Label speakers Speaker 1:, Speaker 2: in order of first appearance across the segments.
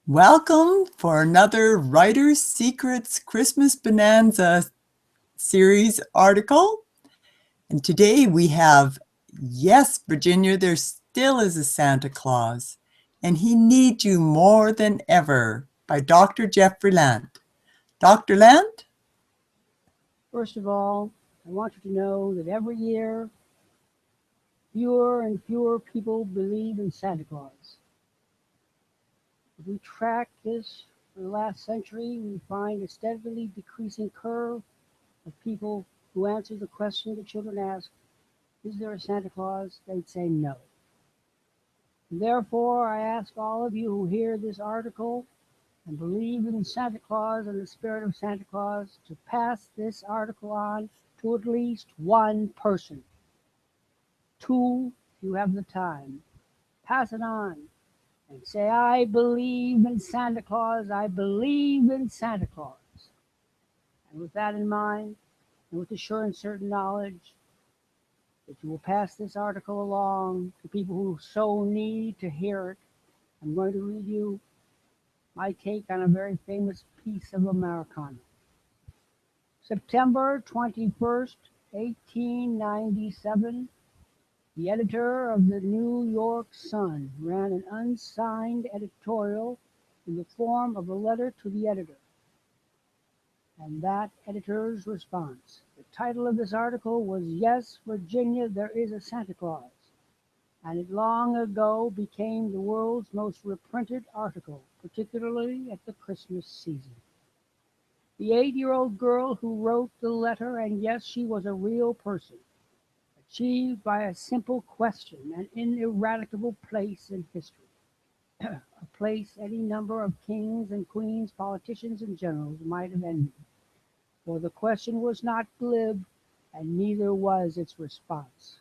Speaker 1: Welcome for another Writer's Secrets Christmas Bonanza series article. And today we have, yes, Virginia, there still is a Santa Claus, and he needs you more than ever by Dr. Jeffrey Lant. Dr. Lant?
Speaker 2: First of all, I want you to know that every year fewer and fewer people believe in Santa Claus. If we track this for the last century, we find a steadily decreasing curve of people who answer the question that children ask, is there a Santa Claus? They'd say no. And therefore, I ask all of you who hear this article and believe in Santa Claus and the spirit of Santa Claus to pass this article on to at least one person. Two, if you have the time. Pass it on and say, I believe in Santa Claus. I believe in Santa Claus. And with that in mind, and with the sure and certain knowledge that you will pass this article along to people who so need to hear it, I'm going to read you my take on a very famous piece of Americana. September 21st, 1897, the editor of the New York Sun ran an unsigned editorial in the form of a letter to the editor, and that editor's response. The title of this article was Yes, Virginia, There is a Santa Claus, and it long ago became the world's most reprinted article, particularly at the Christmas season. The 8-year-old girl who wrote the letter, and yes, she was a real person, achieved by a simple question, an ineradicable place in history, a place any number of kings and queens, politicians and generals might have envied. For the question was not glib, and neither was its response.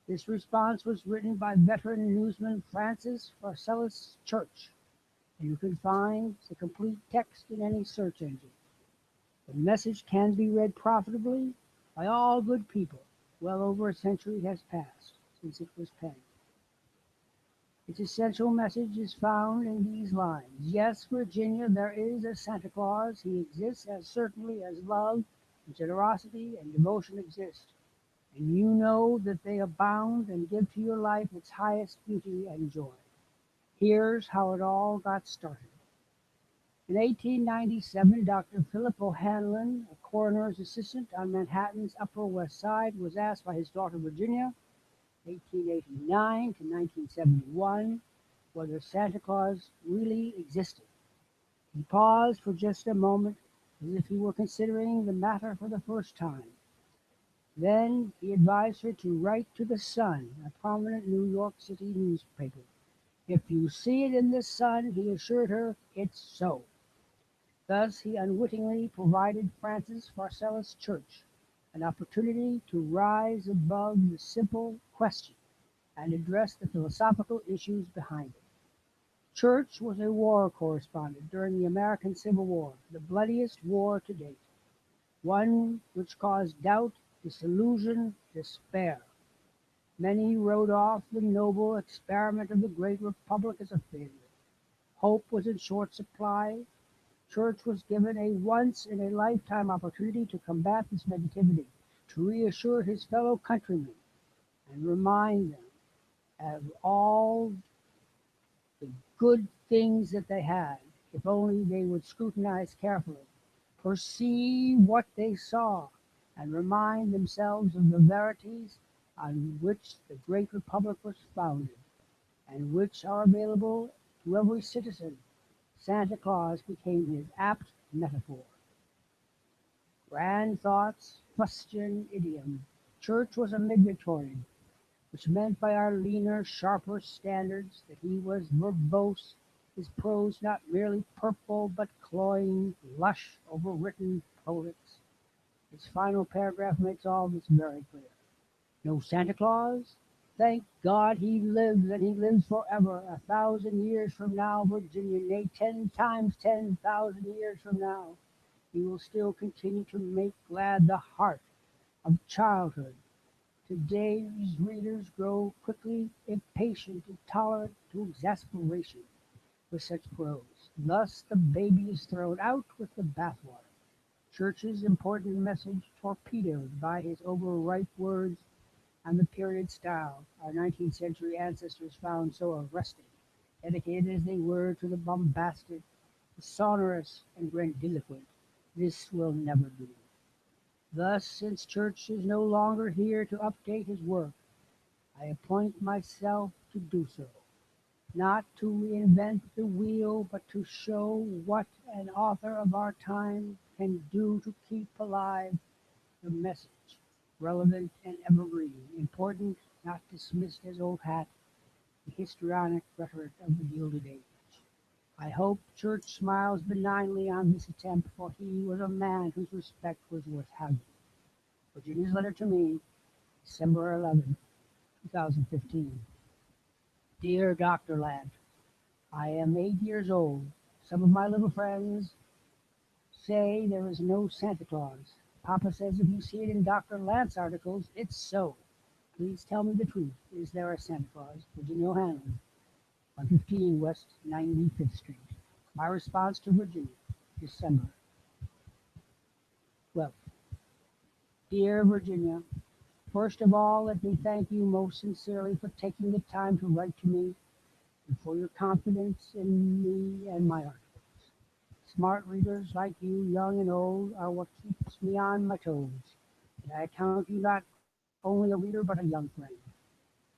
Speaker 2: This response was written by veteran newsman Francis Marcellus Church, and you can find the complete text in any search engine. The message can be read profitably by all good people. Well over a century has passed since it was penned. Its essential message is found in these lines. Yes, Virginia, there is a Santa Claus. He exists as certainly as love and generosity and devotion exist. And you know that they abound and give to your life its highest beauty and joy. Here's how it all got started. In 1897, Dr. Philip O'Hanlon, a coroner's assistant on Manhattan's Upper West Side, was asked by his daughter Virginia, 1889 to 1971, whether Santa Claus really existed. He paused for just a moment, as if he were considering the matter for the first time. Then he advised her to write to the Sun, a prominent New York City newspaper. If you see it in the Sun, he assured her, it's so. Thus he unwittingly provided Francis Marcellus Church an opportunity to rise above the simple question and address the philosophical issues behind it. Church was a war correspondent during the American Civil War, the bloodiest war to date, one which caused doubt, disillusion, despair. Many wrote off the noble experiment of the great republic as a failure. Hope was in short supply. Church was given a once-in-a-lifetime opportunity to combat this negativity, to reassure his fellow countrymen and remind them of all the good things that they had, if only they would scrutinize carefully, perceive what they saw, and remind themselves of the verities on which the great republic was founded, and which are available to every citizen. Santa Claus became his apt metaphor. Grand thoughts, fustian idiom. Church was a mid-Victorian, which meant by our leaner, sharper standards that he was verbose, his prose not merely purple but cloying, lush, overwritten prolix. His final paragraph makes all this very clear. No Santa Claus? Thank God he lives, and he lives forever. 1,000 years from now, Virginia, nay, 10 times 10,000 years from now, he will still continue to make glad the heart of childhood. Today's readers grow quickly impatient, intolerant to exasperation. with such prose. Thus the baby is thrown out with the bathwater. Church's important message torpedoed by his overripe words and the period style our 19th century ancestors found so arresting, dedicated as they were to the bombastic, the sonorous, and grandiloquent. This will never do. Thus, since Church is no longer here to update his work, I appoint myself to do so, not to reinvent the wheel, but to show what an author of our time can do to keep alive the message, relevant and evergreen, important, not dismissed as old hat, the histrionic rhetoric of the Gilded Age. I hope Church smiles benignly on this attempt, for he was a man whose respect was worth having. Virginia's letter to me, December 11, 2015. Dear Dr. Lant, I am 8 years old. Some of my little friends say there is no Santa Claus. Papa says if you see it in Dr. Lant's articles, it's so. Please tell me the truth. Is there a Santa Claus? Virginia O'Hanlon, 115 West 95th Street. My response to Virginia, December 12th. Dear Virginia, first of all, let me thank you most sincerely for taking the time to write to me and for your confidence in me and my articles. Smart readers like you, young and old, are what keeps me on my toes. And I count you not only a reader, but a young friend.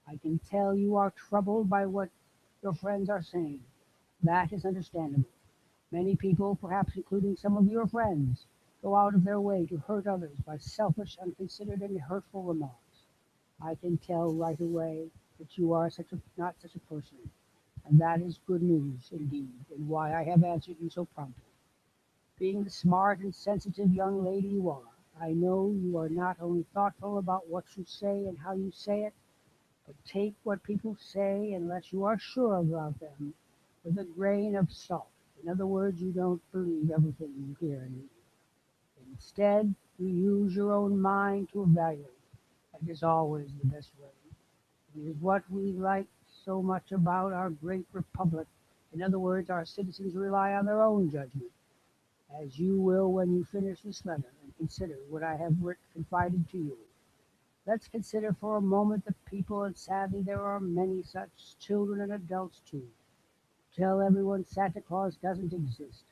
Speaker 2: I can tell you are troubled by what your friends are saying. That is understandable. Many people, perhaps including some of your friends, go out of their way to hurt others by selfish, unconsidered, and hurtful remarks. I can tell right away that you are not such a person, and that is good news indeed, and why I have answered you so promptly. Being the smart and sensitive young lady you are, I know you are not only thoughtful about what you say and how you say it, but take what people say, unless you are sure about them, with a grain of salt. In other words, you don't believe everything you hear and read. Instead, you use your own mind to evaluate. That is always the best way. It is what we like so much about our great republic. In other words, our citizens rely on their own judgment, as you will when you finish this letter and consider what I have confided to you. Let's consider for a moment the people, and sadly there are many such, children and adults too. Tell everyone Santa Claus doesn't exist.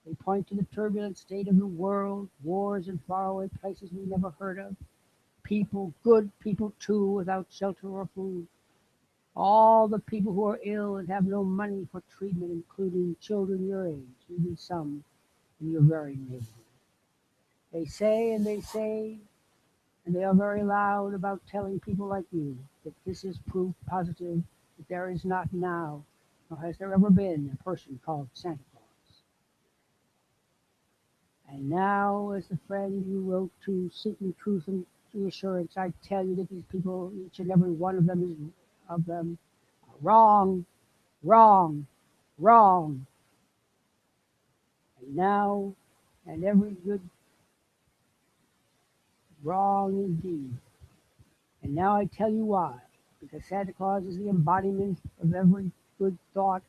Speaker 2: They point to the turbulent state of the world, wars in faraway places we never heard of, people, good people too, without shelter or food, all the people who are ill and have no money for treatment, including children your age, even some in your very neighborhood. They say and they say, and they are very loud about telling people like you that this is proof positive that there is not now, nor has there ever been, a person called Santa Claus. And now, as the friend you wrote to seeking truth and reassurance, I tell you that these people, each and every one of them, are wrong, wrong, wrong. And now, and every good wrong indeed. And now I tell you why. Because Santa Claus is the embodiment of every good thought,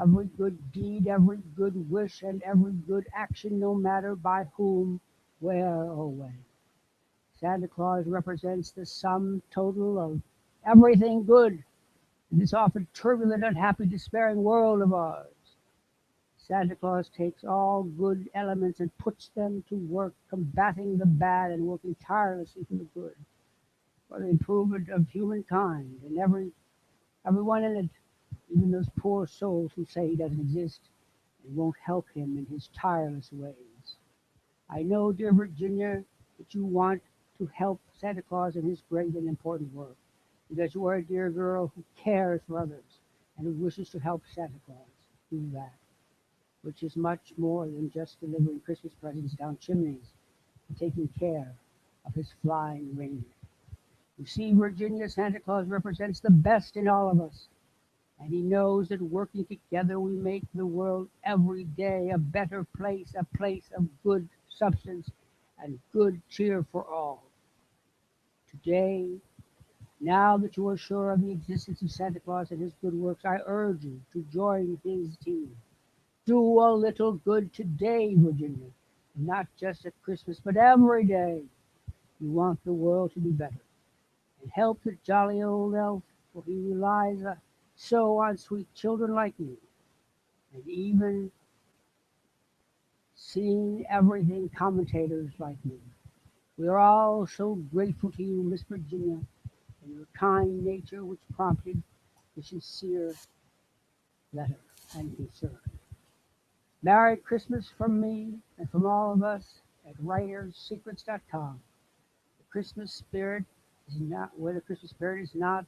Speaker 2: every good deed, every good wish, and every good action, no matter by whom, where, or when. Santa Claus represents the sum total of everything good in this often turbulent, unhappy, despairing world of ours. Santa Claus takes all good elements and puts them to work, combating the bad and working tirelessly for the good, for the improvement of humankind and everyone in it, even those poor souls who say he doesn't exist and won't help him in his tireless ways. I know, dear Virginia, that you want to help Santa Claus in his great and important work, because you are a dear girl who cares for others and who wishes to help Santa Claus do that, which is much more than just delivering Christmas presents down chimneys and taking care of his flying reindeer. You see, Virginia, Santa Claus represents the best in all of us, and he knows that working together we make the world every day a better place, a place of good substance and good cheer for all. Today, Now that you are sure of the existence of Santa Claus and his good works, I urge you to join his team. Do a little good today, Virginia. Not just at Christmas, but every day. You want the world to be better. And help the jolly old elf, for he relies so on sweet children like you. And even seeing everything commentators like me. We are all so grateful to you, Miss Virginia, and your kind nature which prompted the sincere letter and concern. Merry Christmas from me and from all of us at writersecrets.com. The Christmas spirit is not where the Christmas spirit is not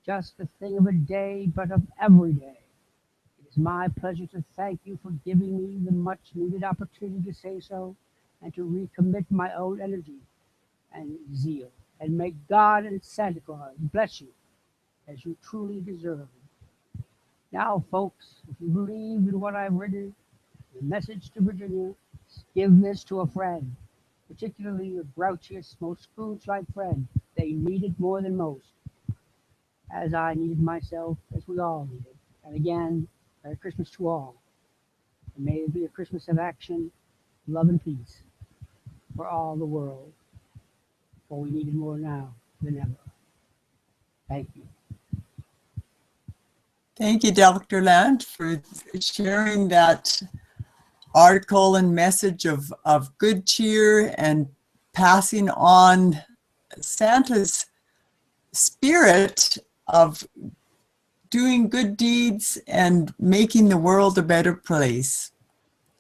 Speaker 2: just a thing of a day, but of every day. It is my pleasure to thank you for giving me the much needed opportunity to say so and to recommit my own energy and zeal. And may God and Santa Claus bless you as you truly deserve. Now, folks, if you believe in what I've written, the message to Virginia, give this to a friend, particularly your grouchiest, most Scrooge-like friend. They need it more than most, as I needed myself, as we all needed. And again, Merry Christmas to all. And may it be a Christmas of action, love, and peace for all the world, for we need it more now than ever. Thank you.
Speaker 1: Thank you, Dr. Lant, for sharing that article and message of good cheer and passing on Santa's spirit of doing good deeds and making the world a better place.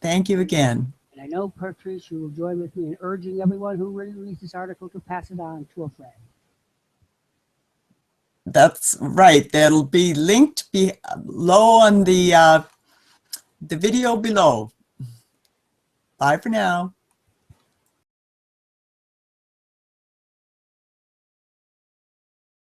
Speaker 1: Thank you again.
Speaker 2: And I know, Patrice, you will join with me in urging everyone who really reads this article to pass it on to a friend.
Speaker 1: That's right. That'll be linked below on the video below. Bye for now.